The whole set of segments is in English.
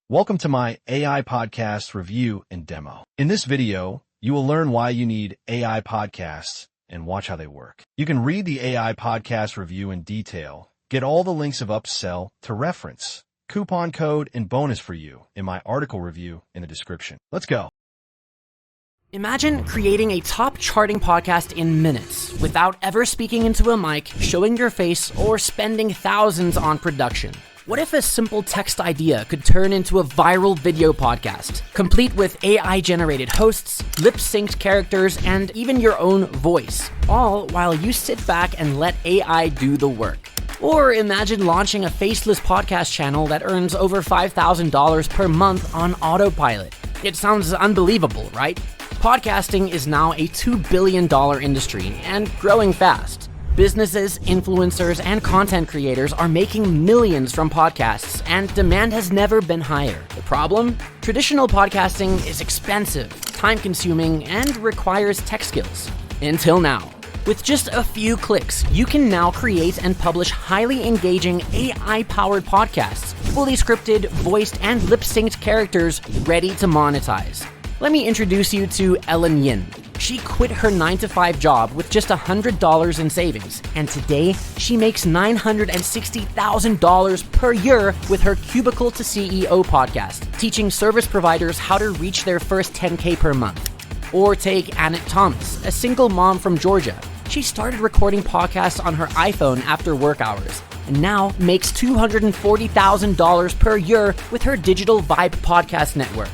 Welcome to my AI podcast review and demo. In this video, you will learn why you need AI podcasts and watch how they work. You can read the AI podcast review in detail, get all the links of upsell to reference, coupon code, and bonus for you in my article review in the description. Let's go. Imagine creating a top charting podcast in minutes without ever speaking into a mic, showing your face, or spending thousands on production. What if a simple text idea could turn into a viral video podcast, complete with AI-generated hosts, lip-synced characters, and even your own voice, all while you sit back and let AI do the work? Or imagine launching a faceless podcast channel that earns over $5,000 per month on autopilot. It sounds unbelievable, right? Podcasting is now a $2 billion industry and growing fast. Businesses, influencers, and content creators are making millions from podcasts, and demand has never been higher. The problem? Traditional podcasting is expensive, time-consuming, and requires tech skills. Until now. With just a few clicks, you can now create and publish highly engaging AI-powered podcasts, fully scripted, voiced, and lip-synced characters ready to monetize. Let me introduce you to Ellen Yin. She quit her 9-to-5 job with just $100 in savings, and today she makes $960,000 per year with her Cubicle to CEO podcast, teaching service providers how to reach their first $10K per month. Or take Annette Thomas, a single mom from Georgia. She started recording podcasts on her iPhone after work hours, and now makes $240,000 per year with her Digital Vibe podcast network.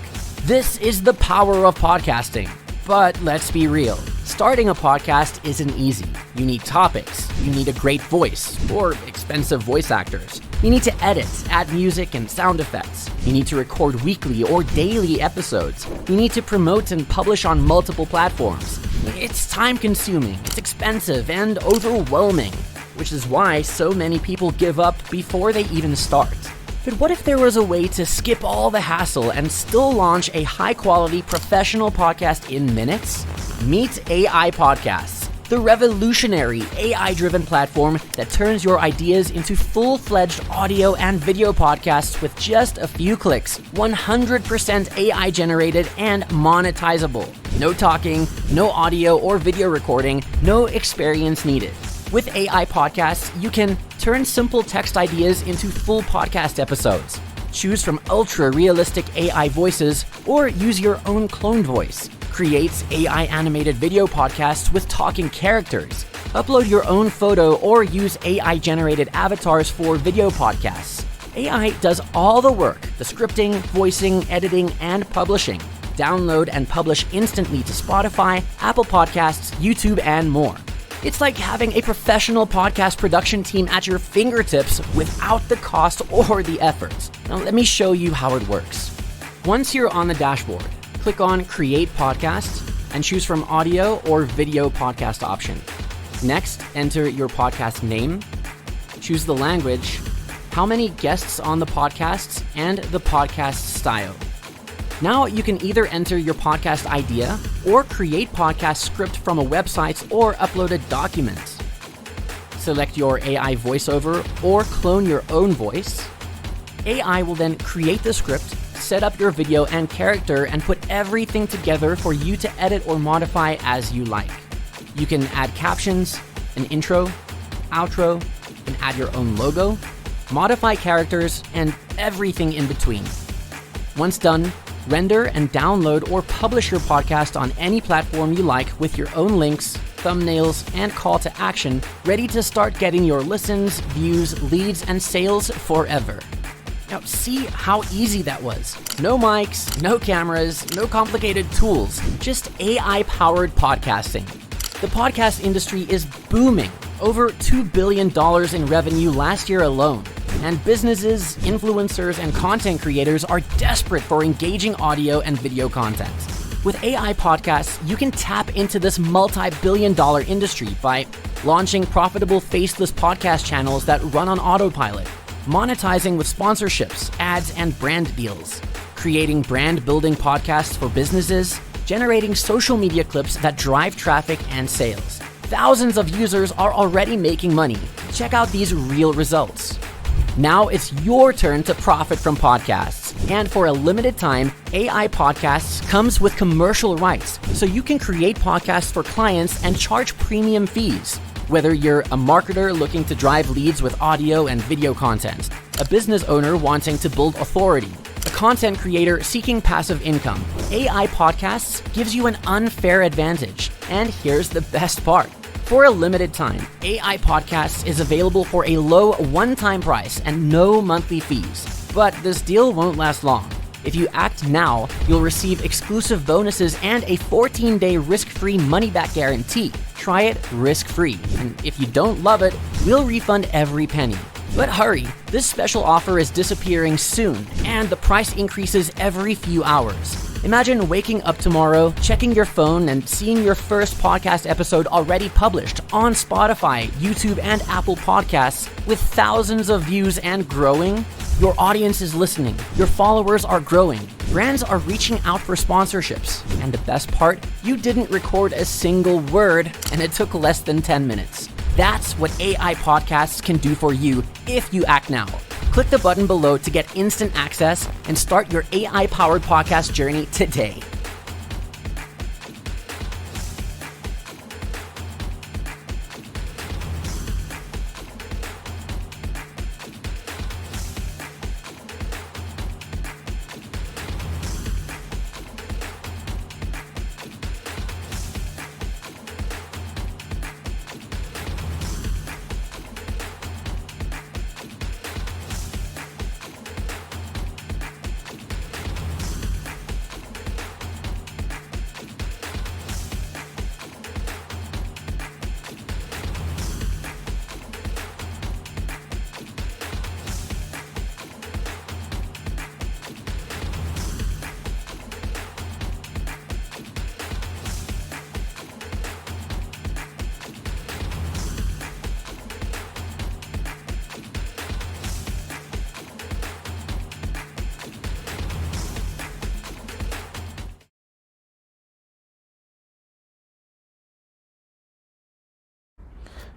This is the power of podcasting. But let's be real, starting a podcast isn't easy. You need topics, you need a great voice, or expensive voice actors. You need to edit, add music and sound effects. You need to record weekly or daily episodes. You need to promote and publish on multiple platforms. It's time-consuming, it's expensive, and overwhelming, which is why so many people give up before they even start. But what if there was a way to skip all the hassle and still launch a high-quality professional podcast in minutes? Meet AIPodcasts, the revolutionary AI-driven platform that turns your ideas into full-fledged audio and video podcasts with just a few clicks, 100% AI-generated and monetizable. No talking, no audio or video recording, no experience needed. With AI podcasts, you can turn simple text ideas into full podcast episodes, choose from ultra-realistic AI voices, or use your own clone voice, create AI animated video podcasts with talking characters, upload your own photo, or use AI-generated avatars for video podcasts. AI does all the work, the scripting, voicing, editing, and publishing. Download and publish instantly to Spotify, Apple Podcasts, YouTube, and more. It's like having a professional podcast production team at your fingertips without the cost or the effort. Now let me show you how it works. Once you're on the dashboard, click on Create Podcast and choose from audio or video podcast option. Next, enter your podcast name, choose the language, how many guests on the podcasts, and the podcast style. Now you can either enter your podcast idea or create podcast script from a website or upload a document. Select your AI voiceover or clone your own voice. AI will then create the script, set up your video and character, and put everything together for you to edit or modify as you like. You can add captions, an intro, outro, and add your own logo, modify characters, and everything in between. Once done, render and download or publish your podcast on any platform you like with your own links, thumbnails, and call to action, ready to start getting your listens, views, leads, and sales forever. Now, see how easy that was. No mics, no cameras, no complicated tools, just AI-powered podcasting. The podcast industry is booming. Over $2 billion in revenue last year alone. And businesses, influencers, and content creators are desperate for engaging audio and video content. With AI podcasts, you can tap into this multi-billion-dollar industry by launching profitable faceless podcast channels that run on autopilot, monetizing with sponsorships, ads, and brand deals, creating brand-building podcasts for businesses, generating social media clips that drive traffic and sales. Thousands of users are already making money. Check out these real results. Now it's your turn to profit from podcasts. And for a limited time, AI Podcasts comes with commercial rights, so you can create podcasts for clients and charge premium fees. Whether you're a marketer looking to drive leads with audio and video content, a business owner wanting to build authority, a content creator seeking passive income, AI Podcasts gives you an unfair advantage. And here's the best part. For a limited time, AI Podcasts is available for a low one-time price and no monthly fees. But this deal won't last long. If you act now, you'll receive exclusive bonuses and a 14-day risk-free money-back guarantee. Try it risk-free, and if you don't love it, we'll refund every penny. But hurry, this special offer is disappearing soon, and the price increases every few hours. Imagine waking up tomorrow, checking your phone, and seeing your first podcast episode already published on Spotify, YouTube, and Apple Podcasts with thousands of views and growing. Your audience is listening, your followers are growing, brands are reaching out for sponsorships, and the best part, you didn't record a single word, and it took less than 10 minutes. That's what AI Podcasts can do for you if you act now. Click the button below to get instant access and start your AI-powered podcast journey today.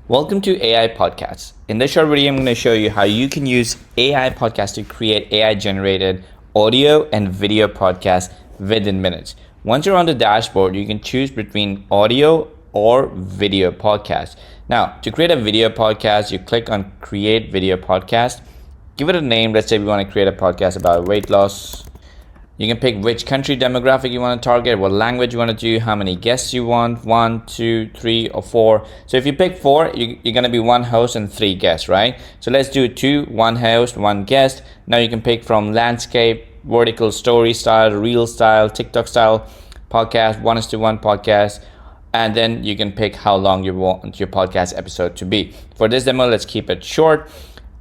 Welcome to AI Podcasts. In this short video, I'm going to show you how you can use AI Podcasts to create AI-generated audio and video podcasts within minutes. Once you're on the dashboard, you can choose between audio or video podcast. Now, to create a video podcast, you click on Create Video Podcast. Give it a name. Let's say we want to create a podcast about weight loss. You can pick which country demographic you want to target, what language you want to do, how many guests you want, 1, 2, 3, or 4. So if you pick 4, you're going to be 1 host and 3 guests, right? So let's do 2, 1 host, 1 guest. Now you can pick from landscape, vertical story style, reel style, TikTok style podcast, 1:1 podcast. And then you can pick how long you want your podcast episode to be. For this demo, let's keep it short.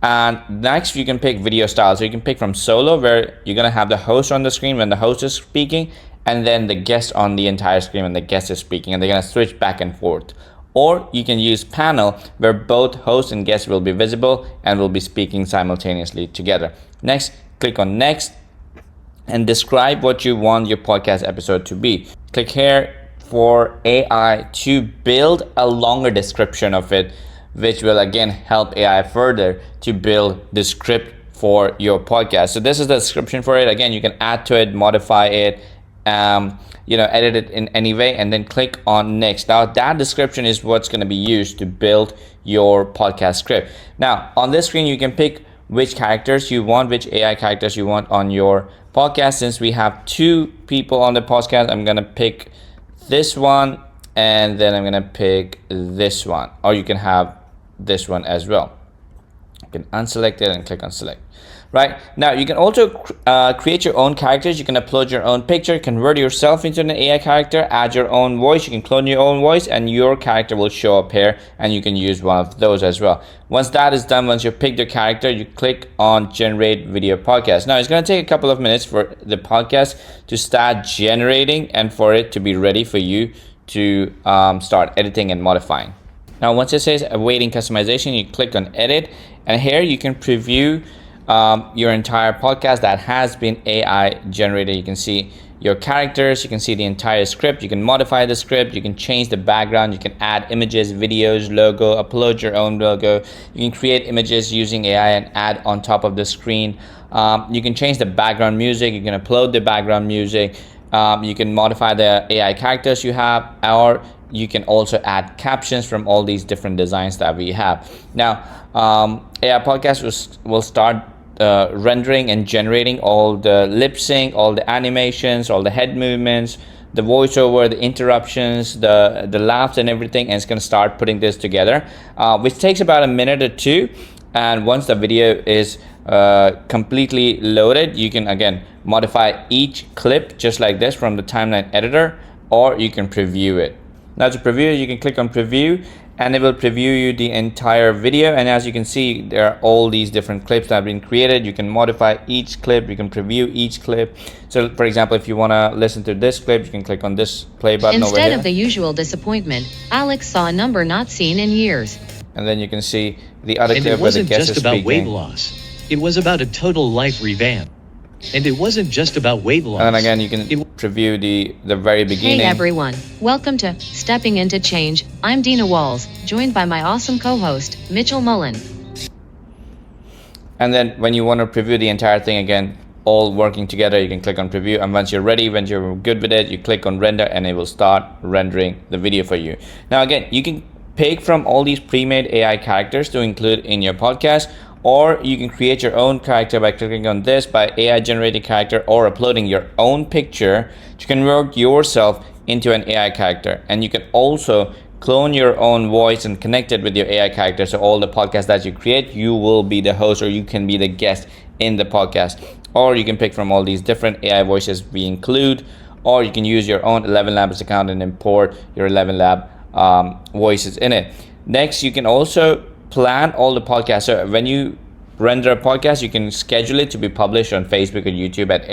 And next you can pick video style. So you can pick from solo, where you're going to have the host on the screen when the host is speaking, and then the guest on the entire screen when the guest is speaking, and they're going to switch back and forth. Or you can use panel, where both host and guest will be visible and will be speaking simultaneously together. Next, click on next and describe what you want your podcast episode to be. Click here for AI to build a longer description of it, which will again help AI further to build the script for your podcast. So this is the description for it. Again, you can add to it, modify it, edit it in any way, and then click on next. Now that description is what's going to be used to build your podcast script. Now on this screen, you can pick which characters you want, which AI characters you want on your podcast. Since we have 2 people on the podcast, I'm going to pick this one, and then I'm going to pick this one, or you can have this one as well. You can unselect it and click on select. Right now, you can also create your own characters. You can upload your own picture, convert yourself into an AI character, add your own voice. You can clone your own voice, and your character will show up here, and you can use one of those as well. Once that is done, once you pick your character, you click on generate video podcast. Now it's going to take a couple of minutes for the podcast to start generating and for it to be ready for you to start editing and modifying. Now once it says awaiting customization, you click on edit, and here you can preview your entire podcast that has been AI generated. You can see your characters, you can see the entire script, you can modify the script, you can change the background, you can add images, videos, logo, upload your own logo, you can create images using AI and add on top of the screen. You can change the background music, you can upload the background music, you can modify the AI characters you have, or you can also add captions from all these different designs that we have. Now, AI Podcast will start rendering and generating all the lip sync, all the animations, all the head movements, the voiceover, the interruptions, the laughs and everything, and it's going to start putting this together, which takes about a minute or two. And once the video is completely loaded, you can again modify each clip just like this from the timeline editor, or you can preview it. Now to preview it, you can click on preview and it will preview you the entire video. And as you can see, there are all these different clips that have been created. You can modify each clip, you can preview each clip. So for example, if you want to listen to this clip, you can click on this play button over here. Instead of the usual disappointment, Alex saw a number not seen in years. And then you can see the other And clip it where the wasn't guest just is about speaking. weight loss. It was about a total life revamp. And it wasn't just about weight loss. And then again, you can preview the very beginning. Hey everyone, welcome to Stepping Into Change. I'm Dina Walls, joined by my awesome co-host, Mitchell Mullen. And then when you want to preview the entire thing again, all working together, you can click on preview. And once you're ready, once you're good with it, you click on render and it will start rendering the video for you. Now again, you can pick from all these pre-made AI characters to include in your podcast, or you can create your own character by clicking on this by AI generated character, or uploading your own picture to convert yourself into an AI character. And you can also clone your own voice and connect it with your AI character. So all the podcasts that you create, you will be the host or you can be the guest in the podcast. Or you can pick from all these different AI voices we include, or you can use your own 11 Labs account and import your 11 Lab voices in it. Next, you can also plan all the podcasts. So when you render a podcast, you can schedule it to be published on Facebook or YouTube at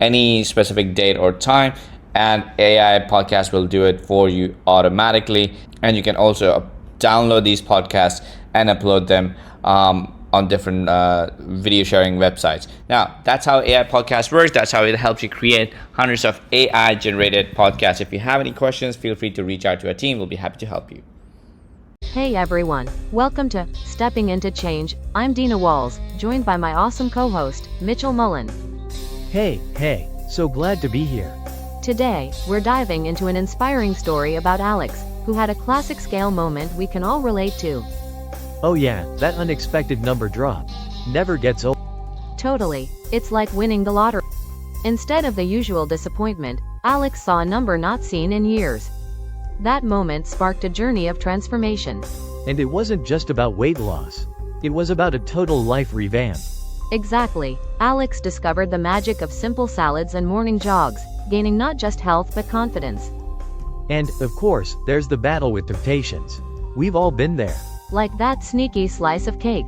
any specific date or time, and AI Podcast will do it for you automatically. And you can also download these podcasts and upload them on different video sharing websites. Now, that's how AI Podcast works. That's how it helps you create hundreds of AI generated podcasts. If you have any questions, feel free to reach out to our team. We'll be happy to help you. Hey everyone, welcome to Stepping Into Change. I'm Dina Walls, joined by my awesome co-host, Mitchell Mullen. Hey, so glad to be here. Today, we're diving into an inspiring story about Alex, who had a classic scale moment we can all relate to. Oh yeah, that unexpected number drop. Never gets old. Totally, it's like winning the lottery. Instead of the usual disappointment, Alex saw a number not seen in years. That moment sparked a journey of transformation. And it wasn't just about weight loss. It was about a total life revamp. Exactly, Alex discovered the magic of simple salads and morning jogs, gaining not just health but confidence. And, of course, there's the battle with temptations. We've all been there. Like that sneaky slice of cake.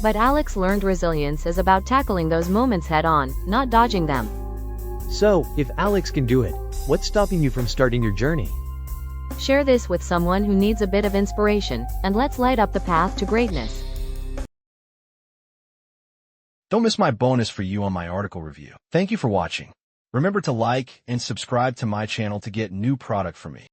But Alex learned resilience is about tackling those moments head on, not dodging them. So, if Alex can do it, what's stopping you from starting your journey? Share this with someone who needs a bit of inspiration, and let's light up the path to greatness. Don't miss my bonus for you on my article review. Thank you for watching. Remember to like and subscribe to my channel to get new product from me.